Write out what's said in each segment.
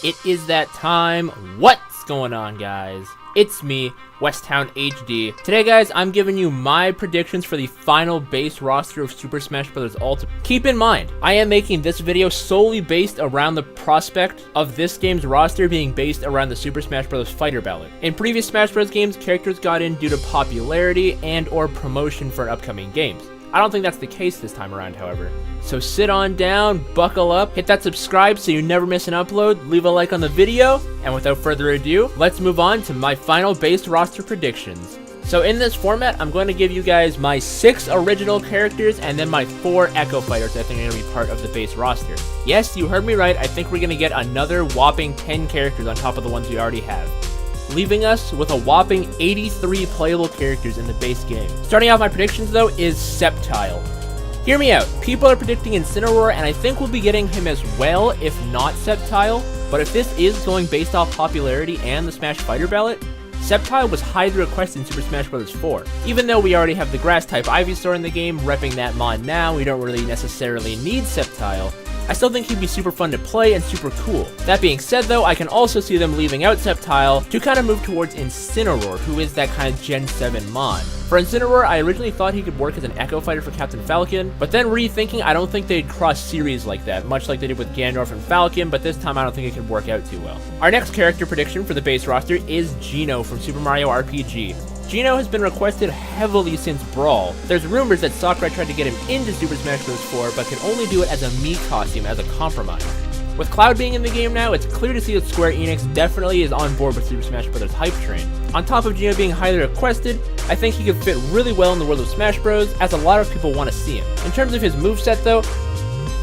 It is that time. What's going on, guys? It's me, WestTownHD. Today, guys, I'm giving you my predictions for the final base roster of Super Smash Bros. Ultimate. Keep in mind, I am making this video solely based around the prospect of this game's roster being based around the Super Smash Bros. Fighter ballot. In previous Smash Bros. Games, characters got in due to popularity and or promotion for upcoming games. I don't think that's the case this time around, however. So sit on down, buckle up, hit that subscribe so you never miss an upload, leave a like on the video, and without further ado, let's move on to my final base roster predictions. So in this format, I'm going to give you guys my 6 original characters and then my 4 Echo Fighters I think are going to be part of the base roster. Yes, you heard me right, I think we're going to get another whopping 10 characters on top of the ones we already have, leaving us with a whopping 83 playable characters in the base game. Starting off my predictions though is Sceptile. Hear me out, people are predicting Incineroar and I think we'll be getting him as well if not Sceptile, but if this is going based off popularity and the Smash Fighter ballot, Sceptile was highly requested in Super Smash Bros. 4. Even though we already have the Grass type Ivysaur in the game, repping that mod now, we don't really necessarily need Sceptile. I still think he'd be super fun to play and super cool. That being said though, I can also see them leaving out Sceptile to kind of move towards Incineroar, who is that kind of Gen 7 mod. For Incineroar, I originally thought he could work as an Echo Fighter for Captain Falcon, but then rethinking, I don't think they'd cross series like that, much like they did with Ganondorf and Falcon, but this time I don't think it could work out too well. Our next character prediction for the base roster is Geno from Super Mario RPG. Geno has been requested heavily since Brawl. There's rumors that Sakurai tried to get him into Super Smash Bros. 4, but can only do it as a Mii costume as a compromise. With Cloud being in the game now, it's clear to see that Square Enix definitely is on board with Super Smash Bros. Hype train. On top of Geno being highly requested, I think he could fit really well in the world of Smash Bros, as a lot of people want to see him. In terms of his moveset though,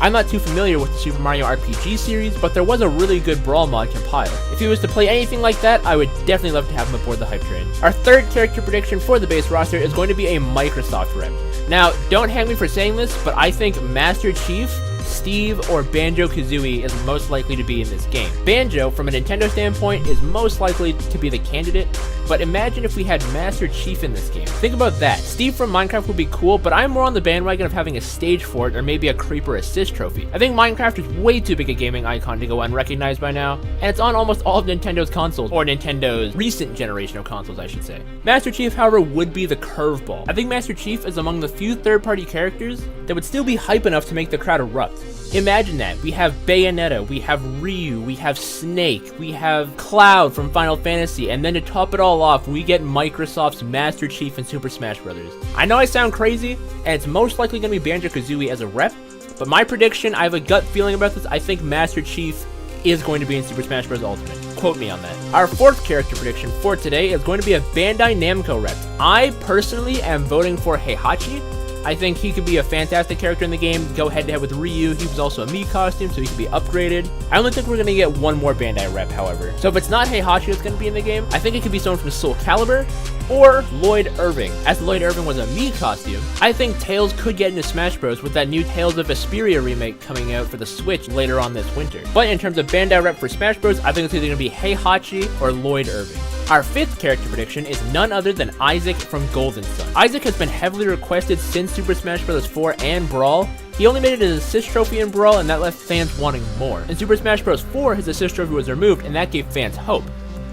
I'm not too familiar with the Super Mario RPG series, but there was a really good Brawl mod compiled. If he was to play anything like that, I would definitely love to have him aboard the hype train. Our third character prediction for the base roster is going to be a Microsoft rep. Now, don't hang me for saying this, but I think Master Chief, Steve, or Banjo-Kazooie is most likely to be in this game. Banjo, from a Nintendo standpoint, is most likely to be the candidate, but imagine if we had Master Chief in this game. Think about that. Steve from Minecraft would be cool, but I'm more on the bandwagon of having a stage for it or maybe a Creeper Assist trophy. I think Minecraft is way too big a gaming icon to go unrecognized by now, and it's on almost all of Nintendo's consoles, or Nintendo's recent generation of consoles, I should say. Master Chief, however, would be the curveball. I think Master Chief is among the few third-party characters that would still be hype enough to make the crowd erupt. Imagine that. We have Bayonetta, we have Ryu, we have Snake, we have Cloud from Final Fantasy, and then to top it all off, we get Microsoft's Master Chief in Super Smash Bros. I know I sound crazy, and it's most likely going to be Banjo-Kazooie as a rep, but my prediction, I have a gut feeling about this, I think Master Chief is going to be in Super Smash Bros. Ultimate. Quote me on that. Our fourth character prediction for today is going to be a Bandai Namco rep. I personally am voting for Heihachi. I think he could be a fantastic character in the game, go head to head with Ryu. He was also a Mii costume, so he could be upgraded. I only think we're going to get one more Bandai rep, however. So if it's not Heihachi that's going to be in the game, I think it could be someone from Soul Calibur or Lloyd Irving. As Lloyd Irving was a Mii costume, I think Tails could get into Smash Bros. With that new Tales of Vesperia remake coming out for the Switch later on this winter. But in terms of Bandai rep for Smash Bros, I think it's either going to be Heihachi or Lloyd Irving. Our fifth character prediction is none other than Isaac from Golden Sun. Isaac has been heavily requested since Super Smash Bros. 4 and Brawl. He only made it an assist trophy in Brawl, and that left fans wanting more. In Super Smash Bros. 4, his assist trophy was removed, and that gave fans hope,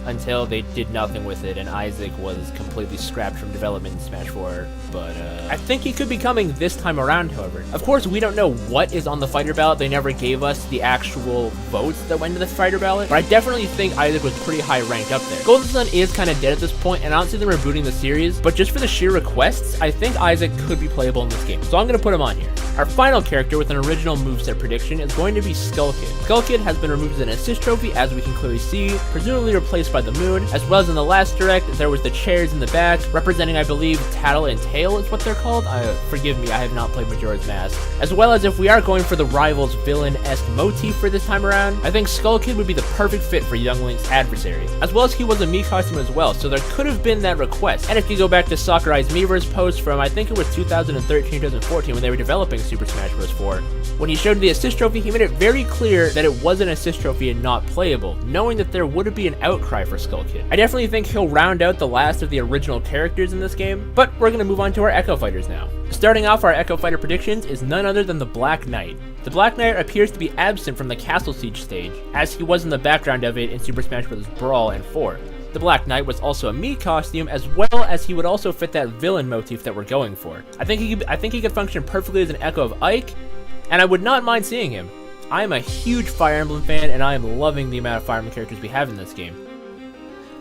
until they did nothing with it, and Isaac was completely scrapped from development in Smash 4, but I think he could be coming this time around, however. Of course, we don't know what is on the fighter ballot. They never gave us the actual votes that went to the fighter ballot, but I definitely think Isaac was pretty high ranked up there. Golden Sun is kind of dead at this point, and I don't see them rebooting the series, but just for the sheer requests, I think Isaac could be playable in this game, so I'm going to put him on here. Our final character with an original moveset prediction is going to be Skull Kid. Skull Kid has been removed as an assist trophy, as we can clearly see, presumably replaced by the moon, as well as in the last direct, there was the chairs in the back, representing, I believe, Tattle and Tail is what they're called. Forgive me, I have not played Majora's Mask. As well as if we are going for the rival's villain-esque motif for this time around, I think Skull Kid would be the perfect fit for Young Link's adversary. As well as he was a Mii costume as well, so there could have been that request. And if you go back to Sakurai's Miiverse post from, I think it was 2013-2014 when they were developing Super Smash Bros. 4. When he showed the assist trophy, he made it very clear that it was an assist trophy and not playable, knowing that there would be an outcry for Skull Kid. I definitely think he'll round out the last of the original characters in this game, but we're going to move on to our Echo Fighters now. Starting off our Echo Fighter predictions is none other than the Black Knight. The Black Knight appears to be absent from the Castle Siege stage, as he was in the background of it in Super Smash Bros. Brawl and 4. The Black Knight was also a Mii costume, as well as he would also fit that villain motif that we're going for. I think he could function perfectly as an echo of Ike, and I would not mind seeing him. I am a huge Fire Emblem fan, and I am loving the amount of Fire Emblem characters we have in this game.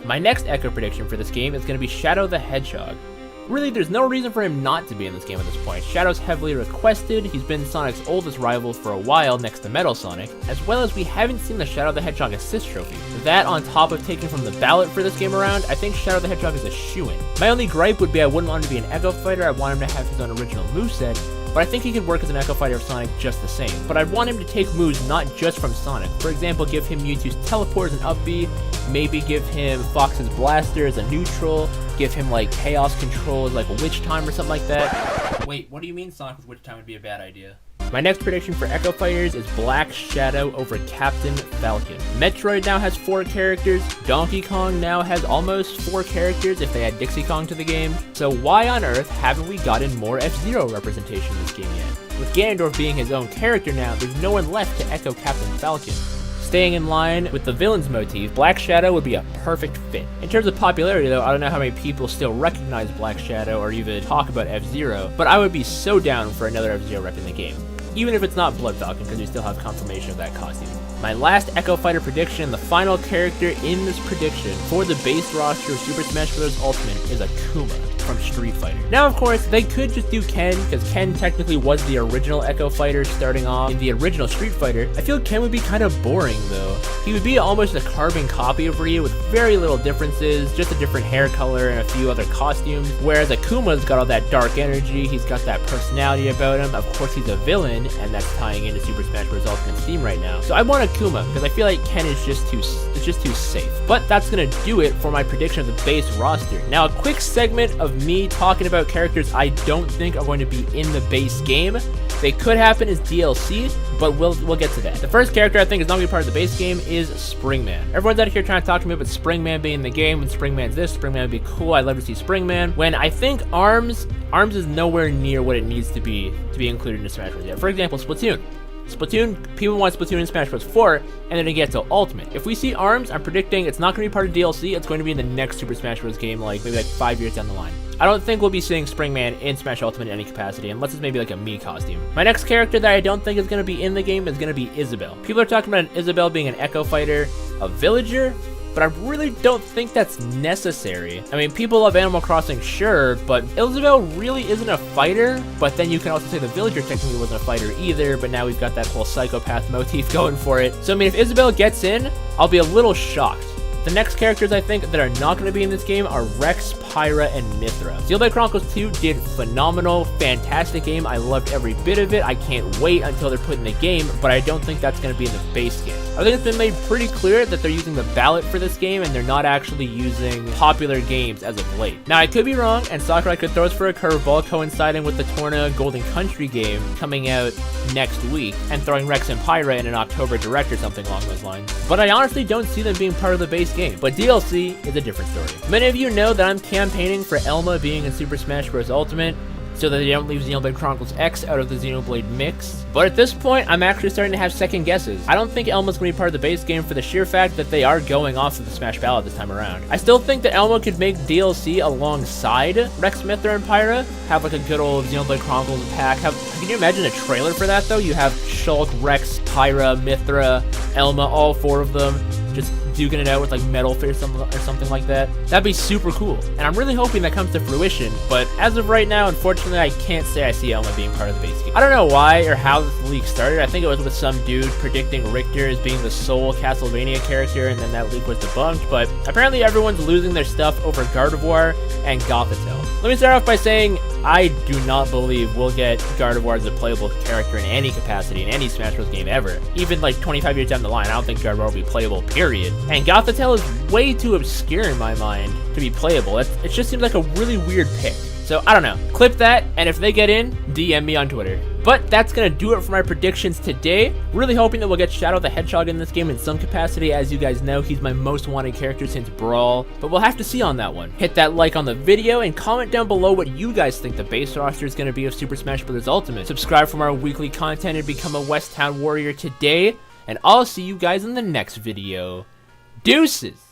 My next Echo prediction for this game is going to be Shadow the Hedgehog. Really, there's no reason for him not to be in this game at this point. Shadow's heavily requested, he's been Sonic's oldest rival for a while next to Metal Sonic, as well as we haven't seen the Shadow the Hedgehog assist trophy. That on top of taking from the ballot for this game around, I think Shadow the Hedgehog is a shoo-in. My only gripe would be I wouldn't want him to be an Echo Fighter, I want him to have his own original moveset, but I think he could work as an Echo Fighter of Sonic just the same. But I'd want him to take moves not just from Sonic. For example, give him Mewtwo's Teleport as an up B, maybe give him Fox's Blaster as a neutral, give him like Chaos Control as like a Witch Time or something like that. Wait, what do you mean Sonic with Witch Time would be a bad idea? My next prediction for Echo Fighters is Black Shadow over Captain Falcon. Metroid now has 4 characters, Donkey Kong now has almost 4 characters if they add Dixie Kong to the game, so why on earth haven't we gotten more F-Zero representation in this game yet? With Ganondorf being his own character now, there's no one left to echo Captain Falcon. Staying in line with the villain's motif, Black Shadow would be a perfect fit. In terms of popularity though, I don't know how many people still recognize Black Shadow or even talk about F-Zero, but I would be so down for another F-Zero rep in the game. Even if it's not Blood Falcon, because we still have confirmation of that costume. My last Echo Fighter prediction, the final character in this prediction for the base roster of Super Smash Bros. Ultimate is Akuma from Street Fighter. Now, of course, they could just do Ken, because Ken technically was the original Echo Fighter starting off in the original Street Fighter. I feel Ken would be kind of boring, though. He would be almost a carbon copy of Ryu with very little differences, just a different hair color and a few other costumes, whereas Akuma's got all that dark energy, he's got that personality about him. Of course, he's a villain, and that's tying into Super Smash Bros. Ultimate's theme right now. So I want Akuma, because I feel like Ken is just too safe. But that's gonna do it for my prediction of the base roster. Now, a quick segment of me talking about characters I don't think are going to be in the base game. They could happen as DLC, but we'll get to that. The first character I think is not going to be part of the base game is Springman. Everyone's out here trying to talk to me about Springman being in the game. When Springman's this, Springman would be cool. I'd love to see Springman. When I think Arms is nowhere near what it needs to be included in Smash Bros. Yet. For example, Splatoon, people want Splatoon in Smash Bros. 4, and then it gets to Ultimate. If we see Arms, I'm predicting it's not going to be part of DLC, it's going to be in the next Super Smash Bros. Game, like maybe like 5 years down the line. I don't think we'll be seeing Springman in Smash Ultimate in any capacity, unless it's maybe like a Mii costume. My next character that I don't think is going to be in the game is going to be Isabelle. People are talking about Isabelle being an Echo Fighter, a Villager, but I really don't think that's necessary. I mean, people love Animal Crossing, sure, but Isabelle really isn't a fighter, but then you can also say the Villager technically wasn't a fighter either, but now we've got that whole psychopath motif going for it. So I mean, if Isabelle gets in, I'll be a little shocked. The next characters I think that are not going to be in this game are Rex, Pyra, and Mythra. Xenoblade Chronicles 2 did phenomenal, fantastic game. I loved every bit of it. I can't wait until they're put in the game, but I don't think that's going to be in the base game. I think it's been made pretty clear that they're using the ballot for this game and they're not actually using popular games as of late. Now, I could be wrong, and Sakurai could throw us for a curveball coinciding with the Torna Golden Country game coming out next week and throwing Rex and Pyra in an October Direct or something along those lines. But I honestly don't see them being part of the base game. But DLC is a different story. Many of you know that I'm campaigning for Elma being in Super Smash Bros. Ultimate, so that they don't leave Xenoblade Chronicles X out of the Xenoblade mix. But at this point, I'm actually starting to have second guesses. I don't think Elma's going to be part of the base game for the sheer fact that they are going off of the Smash ballot this time around. I still think that Elma could make DLC alongside Rex, Mythra, and Pyra, have like a good old Xenoblade Chronicles pack. Can you imagine a trailer for that though? You have Shulk, Rex, Pyra, Mythra, Elma, all 4 of them, just duking it out with like Metal Fist or something like that. That'd be super cool. And I'm really hoping that comes to fruition, but as of right now, unfortunately, I can't say I see Elma being part of the base game. I don't know why or how this leak started. I think it was with some dude predicting Richter as being the sole Castlevania character, and then that leak was debunked, but apparently everyone's losing their stuff over Gardevoir and Gothitelle. Let me start off by saying I do not believe we'll get Gardevoir as a playable character in any capacity in any Smash Bros. Game ever. Even like 25 years down the line, I don't think Gardevoir will be playable, period. And Gothitelle is way too obscure in my mind to be playable. It just seems like a really weird pick. So I don't know. Clip that, and if they get in, DM me on Twitter. But that's gonna do it for my predictions today. Really hoping that we'll get Shadow the Hedgehog in this game in some capacity. As you guys know, he's my most wanted character since Brawl, but we'll have to see on that one. Hit that like on the video and comment down below what you guys think the base roster is gonna be of Super Smash Bros. Ultimate. Subscribe for more weekly content and become a West Town Warrior today, and I'll see you guys in the next video. Deuces!